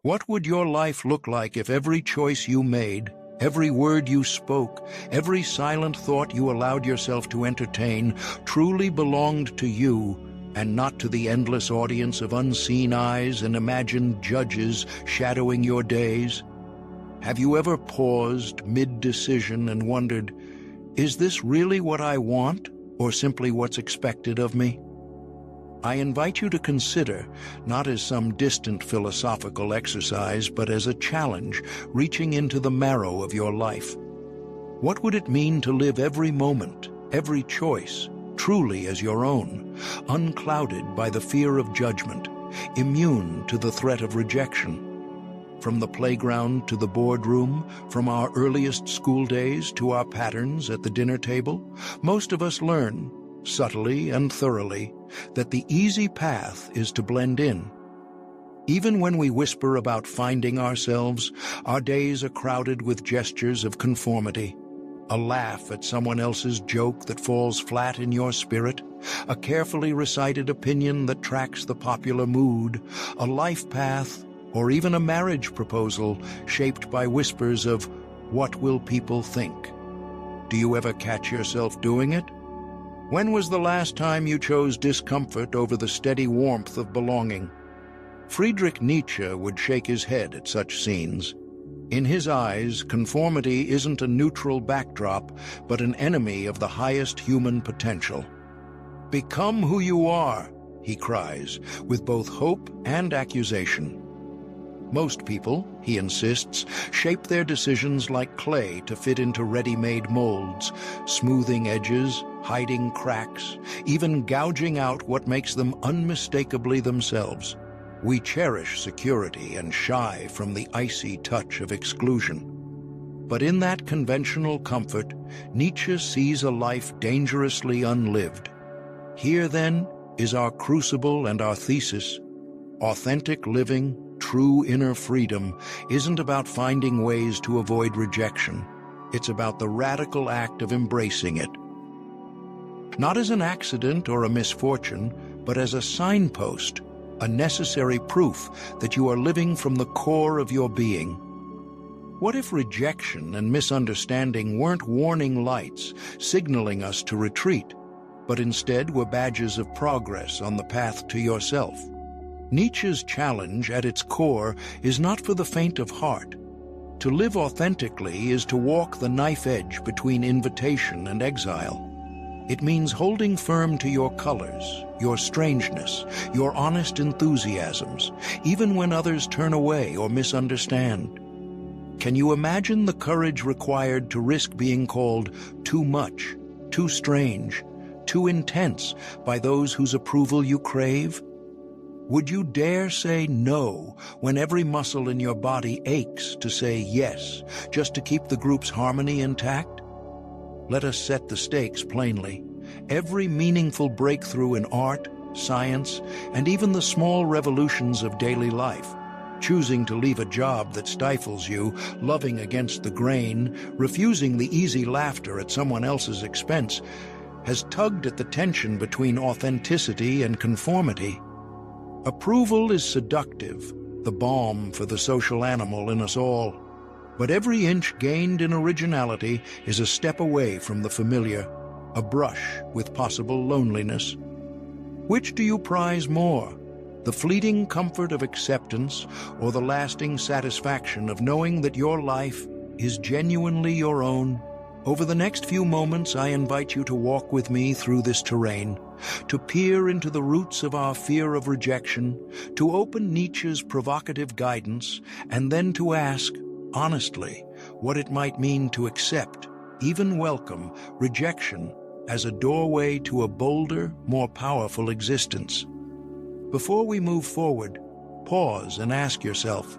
What would your life look like if every choice you made, every word you spoke, every silent thought you allowed yourself to entertain truly belonged to you and not to the endless audience of unseen eyes and imagined judges shadowing your days? Have you ever paused mid-decision and wondered, is this really what I want or simply what's expected of me? I invite you to consider, not as some distant philosophical exercise, but as a challenge reaching into the marrow of your life. What would it mean to live every moment, every choice, truly as your own, unclouded by the fear of judgment, immune to the threat of rejection? From the playground to the boardroom, from our earliest school days to our patterns at the dinner table, most of us learn, subtly and thoroughly, that the easy path is to blend in. Even when we whisper about finding ourselves, our days are crowded with gestures of conformity. A laugh at someone else's joke that falls flat in your spirit, a carefully recited opinion that tracks the popular mood, a life path, or even a marriage proposal shaped by whispers of, "What will people think?" Do you ever catch yourself doing it? When was the last time you chose discomfort over the steady warmth of belonging? Friedrich Nietzsche would shake his head at such scenes. In his eyes, conformity isn't a neutral backdrop, but an enemy of the highest human potential. "Become who you are," he cries, with both hope and accusation. Most people, he insists, shape their decisions like clay to fit into ready-made molds, smoothing edges, hiding cracks, even gouging out what makes them unmistakably themselves. We cherish security and shy from the icy touch of exclusion. But in that conventional comfort, Nietzsche sees a life dangerously unlived. Here, then, is our crucible and our thesis. Authentic living, true inner freedom, isn't about finding ways to avoid rejection. It's about the radical act of embracing it. Not as an accident or a misfortune, but as a signpost, a necessary proof that you are living from the core of your being. What if rejection and misunderstanding weren't warning lights signaling us to retreat, but instead were badges of progress on the path to yourself? Nietzsche's challenge at its core is not for the faint of heart. To live authentically is to walk the knife edge between invitation and exile. It means holding firm to your colors, your strangeness, your honest enthusiasms, even when others turn away or misunderstand. Can you imagine the courage required to risk being called too much, too strange, too intense by those whose approval you crave? Would you dare say no when every muscle in your body aches to say yes, just to keep the group's harmony intact? Let us set the stakes plainly. Every meaningful breakthrough in art, science, and even the small revolutions of daily life, choosing to leave a job that stifles you, loving against the grain, refusing the easy laughter at someone else's expense, has tugged at the tension between authenticity and conformity. Approval is seductive, the balm for the social animal in us all. But every inch gained in originality is a step away from the familiar, a brush with possible loneliness. Which do you prize more? The fleeting comfort of acceptance or the lasting satisfaction of knowing that your life is genuinely your own? Over the next few moments, I invite you to walk with me through this terrain, to peer into the roots of our fear of rejection, to open Nietzsche's provocative guidance, and then to ask, honestly, what it might mean to accept, even welcome, rejection as a doorway to a bolder, more powerful existence. Before we move forward, pause and ask yourself,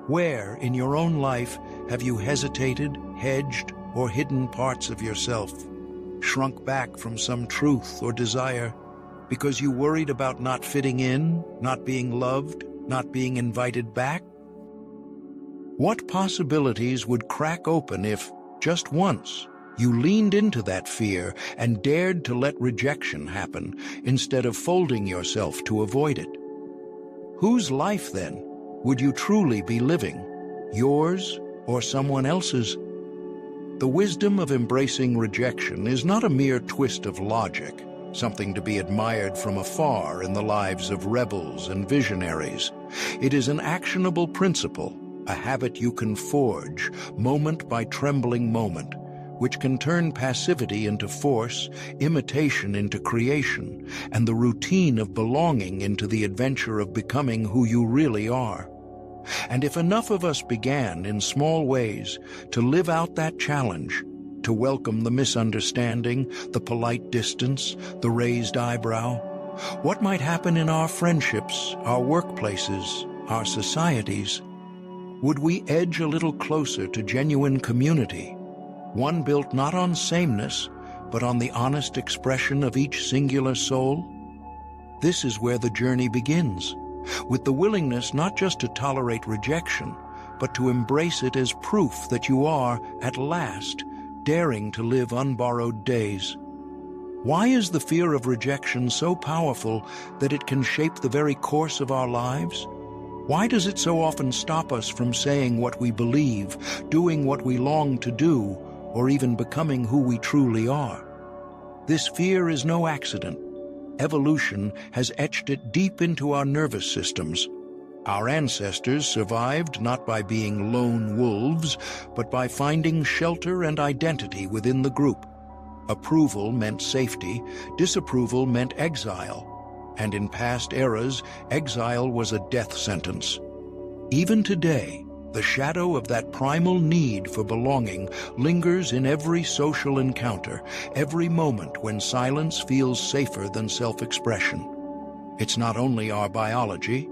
where in your own life have you hesitated, hedged, or hidden parts of yourself, shrunk back from some truth or desire because you worried about not fitting in, not being loved, not being invited back? What possibilities would crack open if, just once, you leaned into that fear and dared to let rejection happen instead of folding yourself to avoid it? Whose life, then, would you truly be living? Yours or someone else's? The wisdom of embracing rejection is not a mere twist of logic, something to be admired from afar in the lives of rebels and visionaries. It is an actionable principle, a habit you can forge, moment by trembling moment, which can turn passivity into force, imitation into creation, and the routine of belonging into the adventure of becoming who you really are. And if enough of us began, in small ways, to live out that challenge, to welcome the misunderstanding, the polite distance, the raised eyebrow, what might happen in our friendships, our workplaces, our societies? Would we edge a little closer to genuine community, one built not on sameness, but on the honest expression of each singular soul? This is where the journey begins, with the willingness not just to tolerate rejection, but to embrace it as proof that you are, at last, daring to live unborrowed days. Why is the fear of rejection so powerful that it can shape the very course of our lives? Why does it so often stop us from saying what we believe, doing what we long to do, or even becoming who we truly are? This fear is no accident. Evolution has etched it deep into our nervous systems. Our ancestors survived not by being lone wolves, but by finding shelter and identity within the group. Approval meant safety, disapproval meant exile, and in past eras, exile was a death sentence. Even today, the shadow of that primal need for belonging lingers in every social encounter, every moment when silence feels safer than self-expression. It's not only our biology.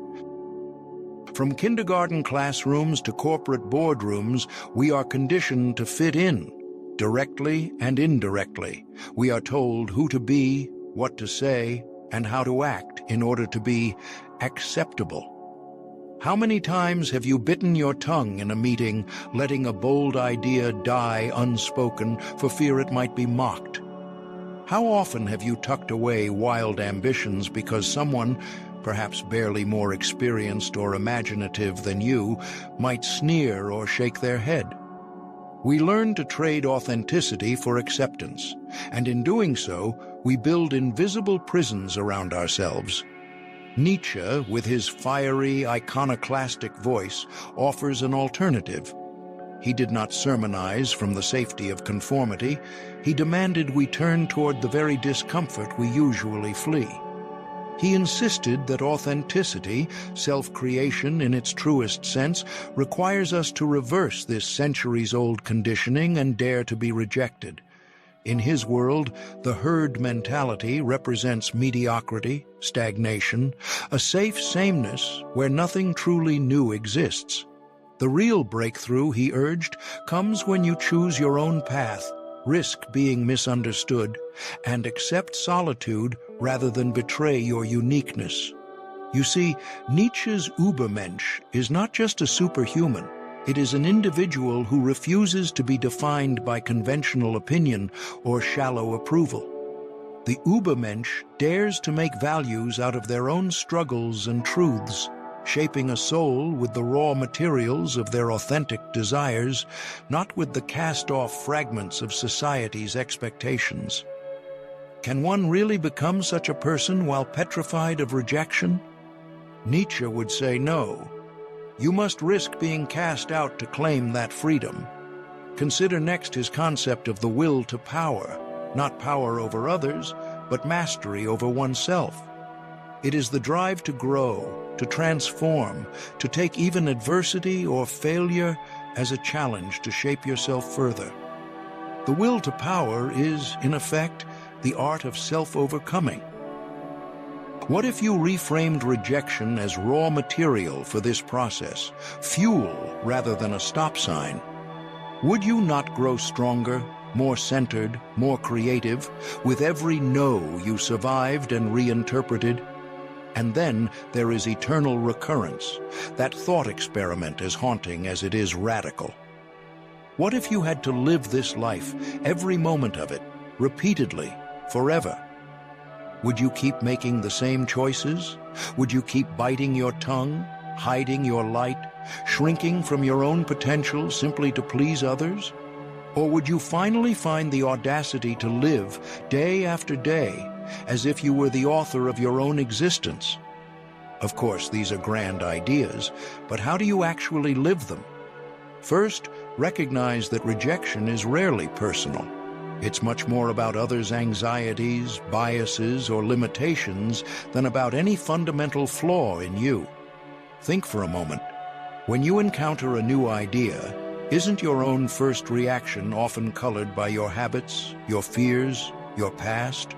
From kindergarten classrooms to corporate boardrooms, we are conditioned to fit in, directly and indirectly. We are told who to be, what to say, and how to act in order to be acceptable. How many times have you bitten your tongue in a meeting, letting a bold idea die unspoken for fear it might be mocked? How often have you tucked away wild ambitions because someone, perhaps barely more experienced or imaginative than you, might sneer or shake their head? We learn to trade authenticity for acceptance, and in doing so, we build invisible prisons around ourselves. Nietzsche, with his fiery, iconoclastic voice, offers an alternative. He did not sermonize from the safety of conformity. He demanded we turn toward the very discomfort we usually flee. He insisted that authenticity, self-creation in its truest sense, requires us to reverse this centuries-old conditioning and dare to be rejected. In his world, the herd mentality represents mediocrity, stagnation, a safe sameness where nothing truly new exists. The real breakthrough, he urged, comes when you choose your own path, risk being misunderstood, and accept solitude rather than betray your uniqueness. You see, Nietzsche's Übermensch is not just a superhuman. It is an individual who refuses to be defined by conventional opinion or shallow approval. The Übermensch dares to make values out of their own struggles and truths, shaping a soul with the raw materials of their authentic desires, not with the cast-off fragments of society's expectations. Can one really become such a person while petrified of rejection? Nietzsche would say no. You must risk being cast out to claim that freedom. Consider next his concept of the will to power, not power over others, but mastery over oneself. It is the drive to grow, to transform, to take even adversity or failure as a challenge to shape yourself further. The will to power is, in effect, the art of self-overcoming. What if you reframed rejection as raw material for this process, fuel rather than a stop sign? Would you not grow stronger, more centered, more creative, with every no you survived and reinterpreted? And then there is eternal recurrence, that thought experiment as haunting as it is radical. What if you had to live this life, every moment of it, repeatedly, forever? Would you keep making the same choices? Would you keep biting your tongue? hiding your light, shrinking from your own potential simply to please others? Or would you finally find the audacity to live day after day as if you were the author of your own existence? Of course, these are grand ideas, but how do you actually live them? First, recognize that rejection is rarely personal. It's much more about others' anxieties, biases, or limitations than about any fundamental flaw in you. Think for a moment. When you encounter a new idea, isn't your own first reaction often colored by your habits, your fears, your past?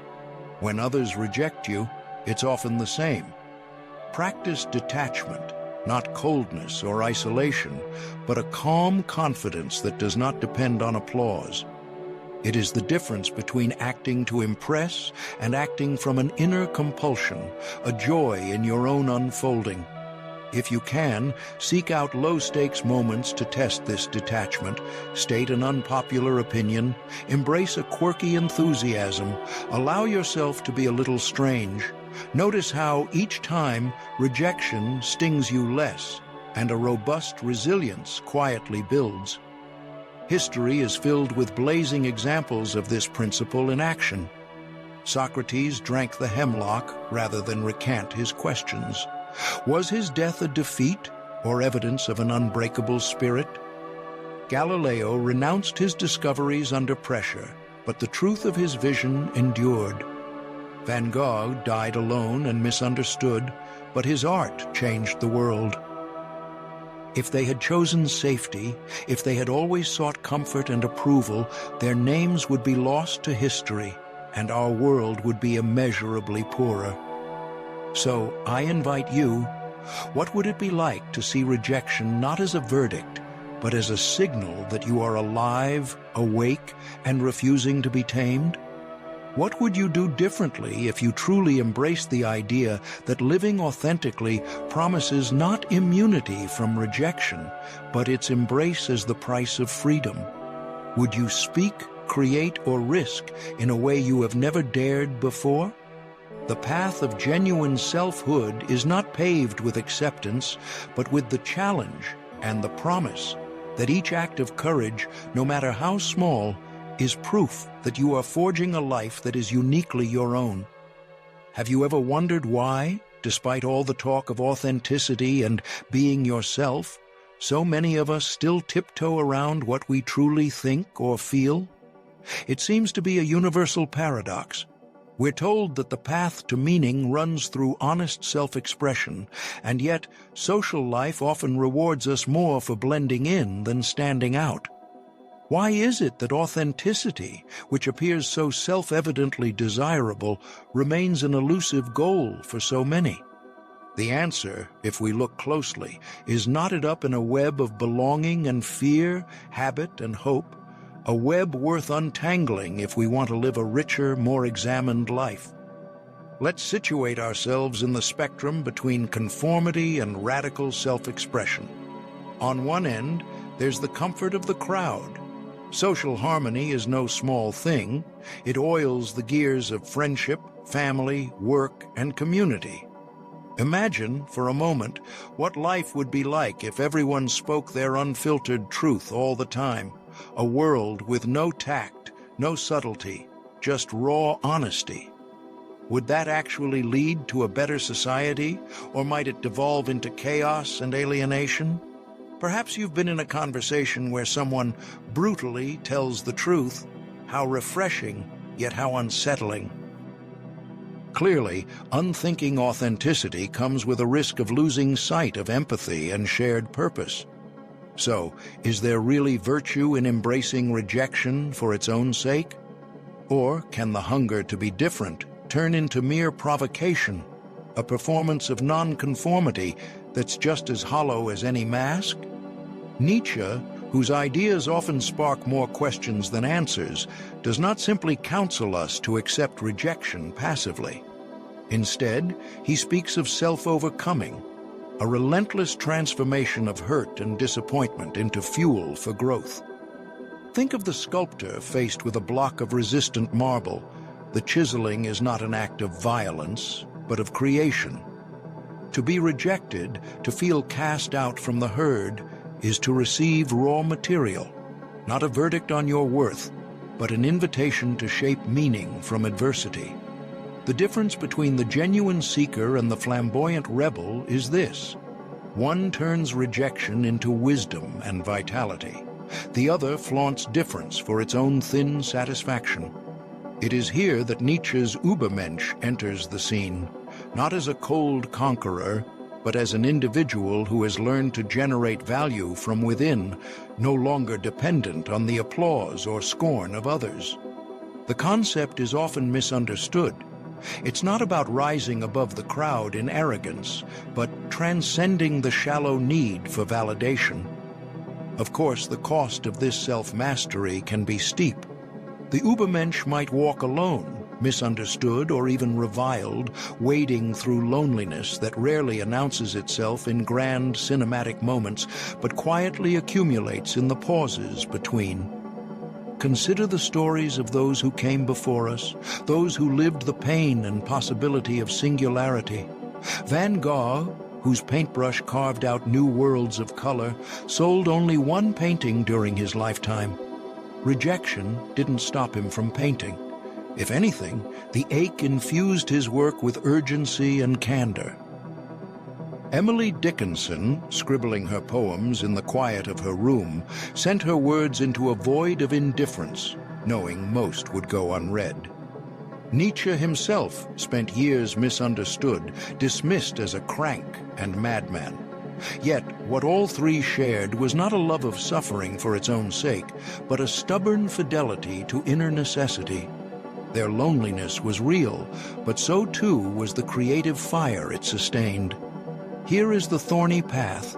When others reject you, it's often the same. Practice detachment, not coldness or isolation, but a calm confidence that does not depend on applause. It is the difference between acting to impress and acting from an inner compulsion, a joy in your own unfolding. If you can, seek out low-stakes moments to test this detachment, state an unpopular opinion, embrace a quirky enthusiasm, allow yourself to be a little strange. Notice how, each time, rejection stings you less, and a robust resilience quietly builds. History is filled with blazing examples of this principle in action. Socrates drank the hemlock rather than recant his questions. Was his death a defeat or evidence of an unbreakable spirit? Galileo renounced his discoveries under pressure, but the truth of his vision endured. Van Gogh died alone and misunderstood, but his art changed the world. If they had chosen safety, if they had always sought comfort and approval, their names would be lost to history, and our world would be immeasurably poorer. So I invite you, what would it be like to see rejection not as a verdict, but as a signal that you are alive, awake, and refusing to be tamed? What would you do differently if you truly embraced the idea that living authentically promises not immunity from rejection, but its embrace as the price of freedom? Would you speak, create, or risk in a way you have never dared before? The path of genuine selfhood is not paved with acceptance, but with the challenge and the promise that each act of courage, no matter how small, is proof that you are forging a life that is uniquely your own. Have you ever wondered why, despite all the talk of authenticity and being yourself, so many of us still tiptoe around what we truly think or feel? It seems to be a universal paradox. We're told that the path to meaning runs through honest self-expression, and yet social life often rewards us more for blending in than standing out. Why is it that authenticity, which appears so self-evidently desirable, remains an elusive goal for so many? The answer, if we look closely, is knotted up in a web of belonging and fear, habit and hope, a web worth untangling if we want to live a richer, more examined life. Let's situate ourselves in the spectrum between conformity and radical self-expression. On one end, there's the comfort of the crowd. Social harmony is no small thing. It oils the gears of friendship, family, work, and community. Imagine, for a moment, what life would be like if everyone spoke their unfiltered truth all the time. A world with no tact, no subtlety, just raw honesty. Would that actually lead to a better society, or might it devolve into chaos and alienation? Perhaps you've been in a conversation where someone brutally tells the truth. How refreshing, yet how unsettling. Clearly, unthinking authenticity comes with a risk of losing sight of empathy and shared purpose. So, is there really virtue in embracing rejection for its own sake? Or can the hunger to be different turn into mere provocation, a performance of nonconformity that's just as hollow as any mask? Nietzsche, whose ideas often spark more questions than answers, does not simply counsel us to accept rejection passively. Instead, he speaks of self-overcoming, a relentless transformation of hurt and disappointment into fuel for growth. Think of the sculptor faced with a block of resistant marble. The chiseling is not an act of violence, but of creation. To be rejected, to feel cast out from the herd, is to receive raw material, not a verdict on your worth, but an invitation to shape meaning from adversity. The difference between the genuine seeker and the flamboyant rebel is this. One turns rejection into wisdom and vitality. The other flaunts difference for its own thin satisfaction. It is here that Nietzsche's Übermensch enters the scene, not as a cold conqueror, but as an individual who has learned to generate value from within, no longer dependent on the applause or scorn of others. The concept is often misunderstood. It's not about rising above the crowd in arrogance, but transcending the shallow need for validation. Of course, the cost of this self-mastery can be steep. The Übermensch might walk alone, misunderstood or even reviled, wading through loneliness that rarely announces itself in grand cinematic moments, but quietly accumulates in the pauses between. Consider the stories of those who came before us, those who lived the pain and possibility of singularity. Van Gogh, whose paintbrush carved out new worlds of color, sold only one painting during his lifetime. Rejection didn't stop him from painting. If anything, the ache infused his work with urgency and candor. Emily Dickinson, scribbling her poems in the quiet of her room, sent her words into a void of indifference, knowing most would go unread. Nietzsche himself spent years misunderstood, dismissed as a crank and madman. Yet, what all three shared was not a love of suffering for its own sake, but a stubborn fidelity to inner necessity. Their loneliness was real, but so too was the creative fire it sustained. Here is the thorny path.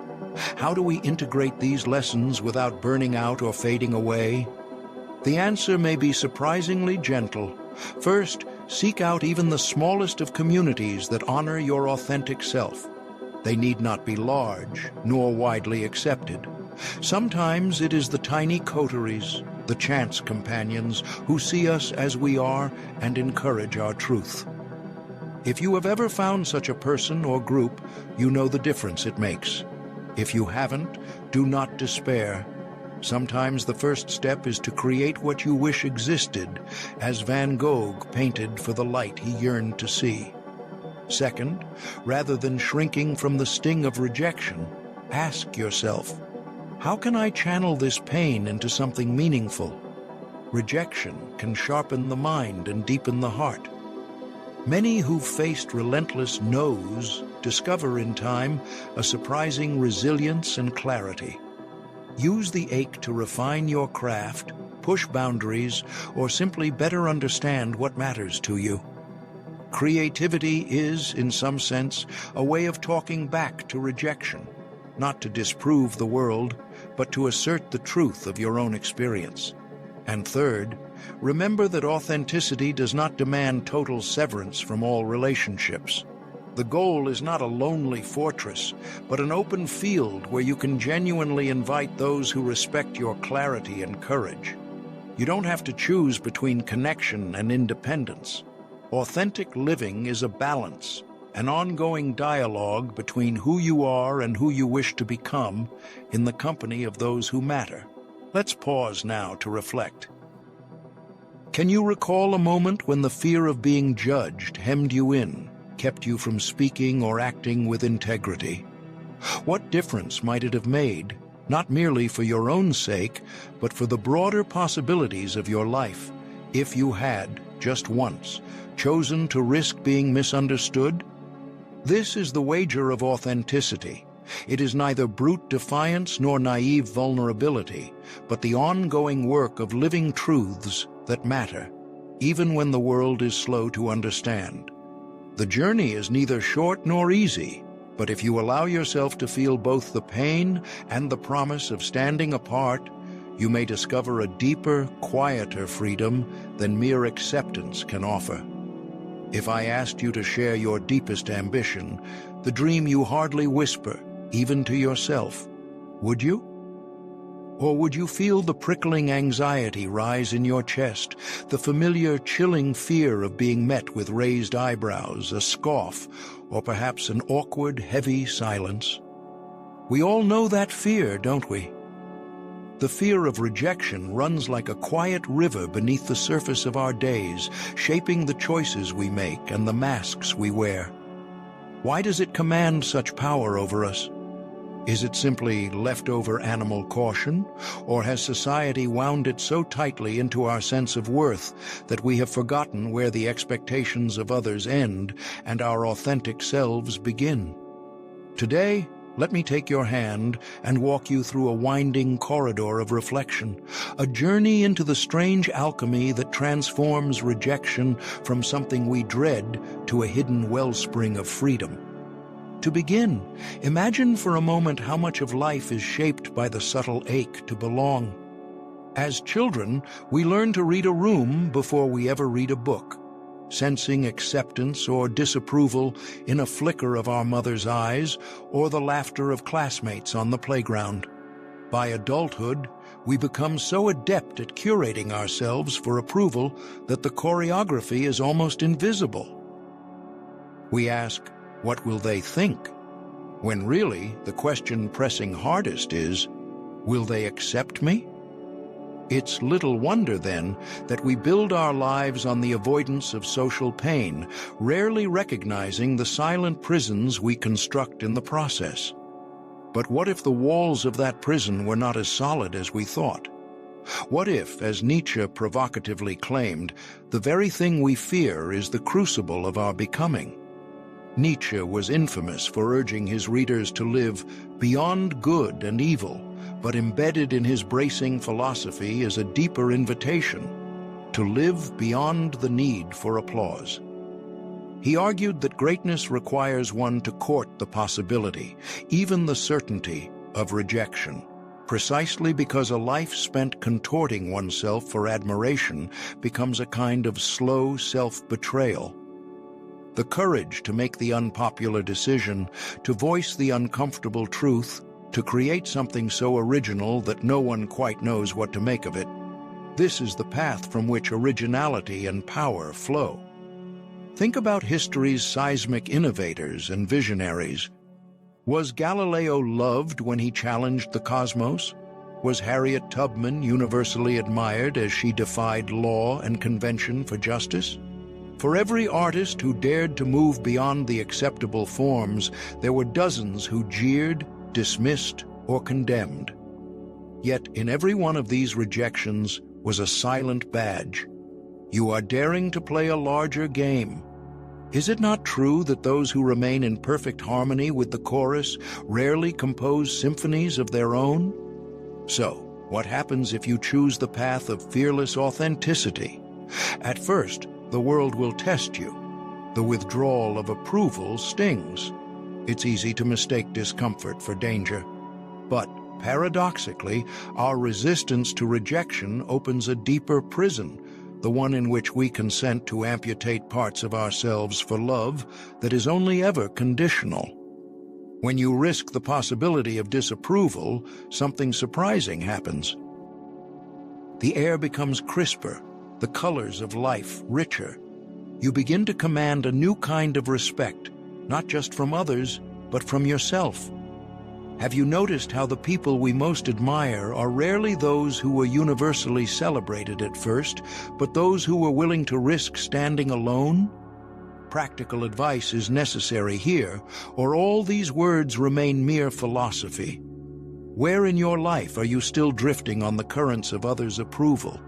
How do we integrate these lessons without burning out or fading away? The answer may be surprisingly gentle. First, seek out even the smallest of communities that honor your authentic self. They need not be large, nor widely accepted. Sometimes it is the tiny coteries, the chance companions, who see us as we are and encourage our truth. If you have ever found such a person or group, you know the difference it makes. If you haven't, do not despair. Sometimes the first step is to create what you wish existed, as Van Gogh painted for the light he yearned to see. Second, rather than shrinking from the sting of rejection, ask yourself, how can I channel this pain into something meaningful? Rejection can sharpen the mind and deepen the heart. Many who've faced relentless no's discover in time a surprising resilience and clarity. Use the ache to refine your craft, push boundaries, or simply better understand what matters to you. Creativity is, in some sense, a way of talking back to rejection, not to disprove the world, but to assert the truth of your own experience. And third, remember that authenticity does not demand total severance from all relationships. The goal is not a lonely fortress, but an open field where you can genuinely invite those who respect your clarity and courage. You don't have to choose between connection and independence. Authentic living is a balance, an ongoing dialogue between who you are and who you wish to become in the company of those who matter. Let's pause now to reflect. Can you recall a moment when the fear of being judged hemmed you in, kept you from speaking or acting with integrity? What difference might it have made, not merely for your own sake, but for the broader possibilities of your life, if you had, just once, chosen to risk being misunderstood? This is the wager of authenticity. It is neither brute defiance nor naive vulnerability, but the ongoing work of living truths that matter, even when the world is slow to understand. The journey is neither short nor easy, but if you allow yourself to feel both the pain and the promise of standing apart, you may discover a deeper, quieter freedom than mere acceptance can offer. If I asked you to share your deepest ambition, the dream you hardly whisper, even to yourself, would you? Or would you feel the prickling anxiety rise in your chest, the familiar chilling fear of being met with raised eyebrows, a scoff, or perhaps an awkward, heavy silence? We all know that fear, don't we? The fear of rejection runs like a quiet river beneath the surface of our days, shaping the choices we make and the masks we wear. Why does it command such power over us? Is it simply leftover animal caution, or has society wound it so tightly into our sense of worth that we have forgotten where the expectations of others end and our authentic selves begin? Today, let me take your hand and walk you through a winding corridor of reflection, a journey into the strange alchemy that transforms rejection from something we dread to a hidden wellspring of freedom. To begin, imagine for a moment how much of life is shaped by the subtle ache to belong. As children, we learn to read a room before we ever read a book, sensing acceptance or disapproval in a flicker of our mother's eyes or the laughter of classmates on the playground. By adulthood, we become so adept at curating ourselves for approval that the choreography is almost invisible. We ask, "What will they think?" when really the question pressing hardest is, "Will they accept me?" It's little wonder, then, that we build our lives on the avoidance of social pain, rarely recognizing the silent prisons we construct in the process. But what if the walls of that prison were not as solid as we thought? What if, as Nietzsche provocatively claimed, the very thing we fear is the crucible of our becoming? Nietzsche was infamous for urging his readers to live beyond good and evil, but embedded in his bracing philosophy is a deeper invitation to live beyond the need for applause. He argued that greatness requires one to court the possibility, even the certainty, of rejection, precisely because a life spent contorting oneself for admiration becomes a kind of slow self-betrayal. The courage to make the unpopular decision, to voice the uncomfortable truth, to create something so original that no one quite knows what to make of it. This is the path from which originality and power flow. Think about history's seismic innovators and visionaries. Was Galileo loved when he challenged the cosmos? Was Harriet Tubman universally admired as she defied law and convention for justice? For every artist who dared to move beyond the acceptable forms, there were dozens who jeered, dismissed, or condemned. Yet in every one of these rejections was a silent badge. You are daring to play a larger game. Is it not true that those who remain in perfect harmony with the chorus rarely compose symphonies of their own? So, what happens if you choose the path of fearless authenticity? At first, the world will test you. The withdrawal of approval stings. It's easy to mistake discomfort for danger. But, paradoxically, our resistance to rejection opens a deeper prison, the one in which we consent to amputate parts of ourselves for love that is only ever conditional. When you risk the possibility of disapproval, something surprising happens. The air becomes crisper, the colors of life richer. You begin to command a new kind of respect, not just from others, but from yourself. Have you noticed how the people we most admire are rarely those who were universally celebrated at first, but those who were willing to risk standing alone? Practical advice is necessary here, or all these words remain mere philosophy. Where in your life are you still drifting on the currents of others' approval?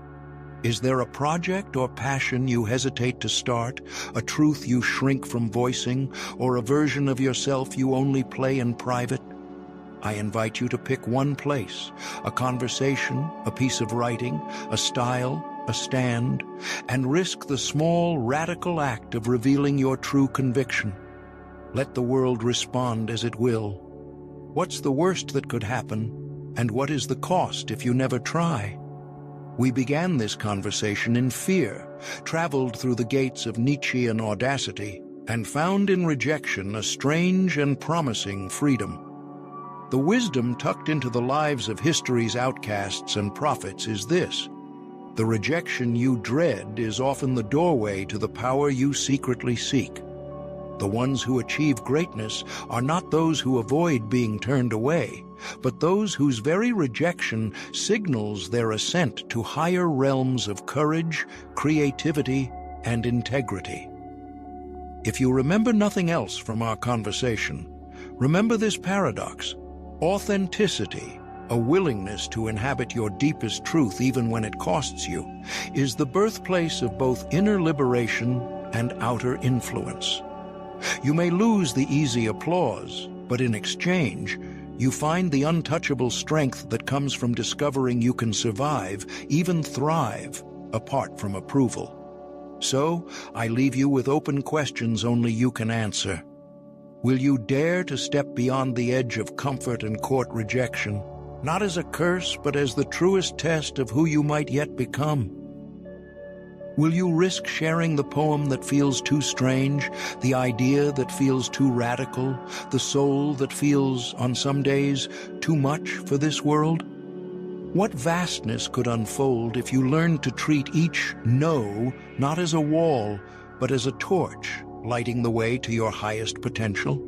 Is there a project or passion you hesitate to start, a truth you shrink from voicing, or a version of yourself you only play in private? I invite you to pick one place, a conversation, a piece of writing, a style, a stand, and risk the small, radical act of revealing your true conviction. Let the world respond as it will. What's the worst that could happen, and what is the cost if you never try? We began this conversation in fear, traveled through the gates of Nietzschean audacity, and found in rejection a strange and promising freedom. The wisdom tucked into the lives of history's outcasts and prophets is this: the rejection you dread is often the doorway to the power you secretly seek. The ones who achieve greatness are not those who avoid being turned away, but those whose very rejection signals their ascent to higher realms of courage, creativity, and integrity. If you remember nothing else from our conversation, remember this paradox. Authenticity, a willingness to inhabit your deepest truth even when it costs you, is the birthplace of both inner liberation and outer influence. You may lose the easy applause, but in exchange, you find the untouchable strength that comes from discovering you can survive, even thrive, apart from approval. So, I leave you with open questions only you can answer. Will you dare to step beyond the edge of comfort and court rejection, not as a curse, but as the truest test of who you might yet become? Will you risk sharing the poem that feels too strange, the idea that feels too radical, the soul that feels, on some days, too much for this world? What vastness could unfold if you learned to treat each no not as a wall, but as a torch, lighting the way to your highest potential?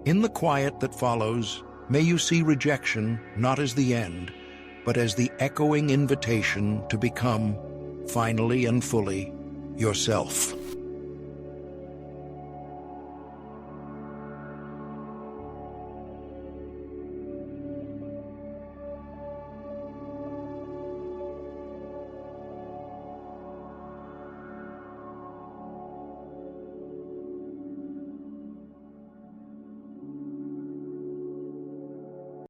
In the quiet that follows, may you see rejection not as the end, but as the echoing invitation to become, finally and fully, yourself.